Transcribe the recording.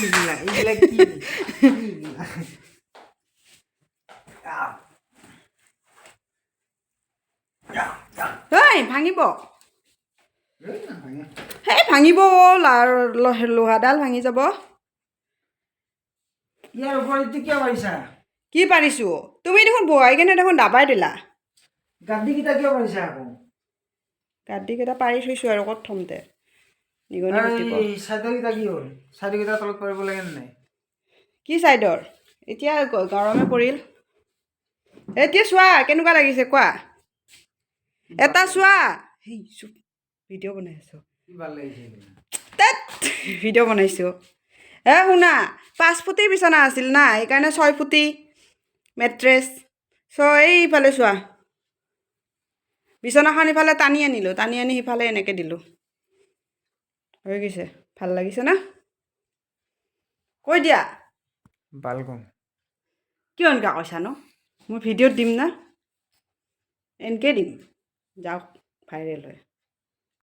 এইগিলা কি ঐ ভাঙিব সেই ভাঙিব লোহাডাল ভাঙি যাব ইয়াৰ ওপৰত কিয় পাৰিছা কি পাৰিছোঁ তুমি দেখোন বহাই কেনে দেখোন দাবাই দিলা গাদ্দিকেইটা কিয় পাৰিছা আকৌ গাদ্দিকেইটা পাৰি থৈছোঁ আৰু ক'ত থমতে নিগনি মুতিব চাইডৰকেইটা কি হ'ল চাইডৰকেইটা তলত পাৰিব লাগে নাই কি চাইডৰ এতিয়া গৰমে পৰিল এতিয়া চোৱা কেনেকুৱা লাগিছে কোৱা এটা চোৱা সেই ভিডিঅ' বনাই আছোঁ কি ভাল লাগিছে তাত ভিডিঅ' বনাইছোঁ শুনা 5 ফুটিৰ বিচনা আছিল না সেইকাৰণে 6 ফুটি মেট্ৰেছ এইফালে চোৱা বিচনাখন ইফালে টানি আনিলোঁ টানি আনি সিফালে এনেকৈ দিলোঁ হৈ গৈছে ভাল লাগিছে না কৈ দিয়া বালগম কিয় এনেকুৱা কৈছানো মই ভিডিঅ'ত দিম না এনেকৈ দিম যাওক ভাইৰেল হয়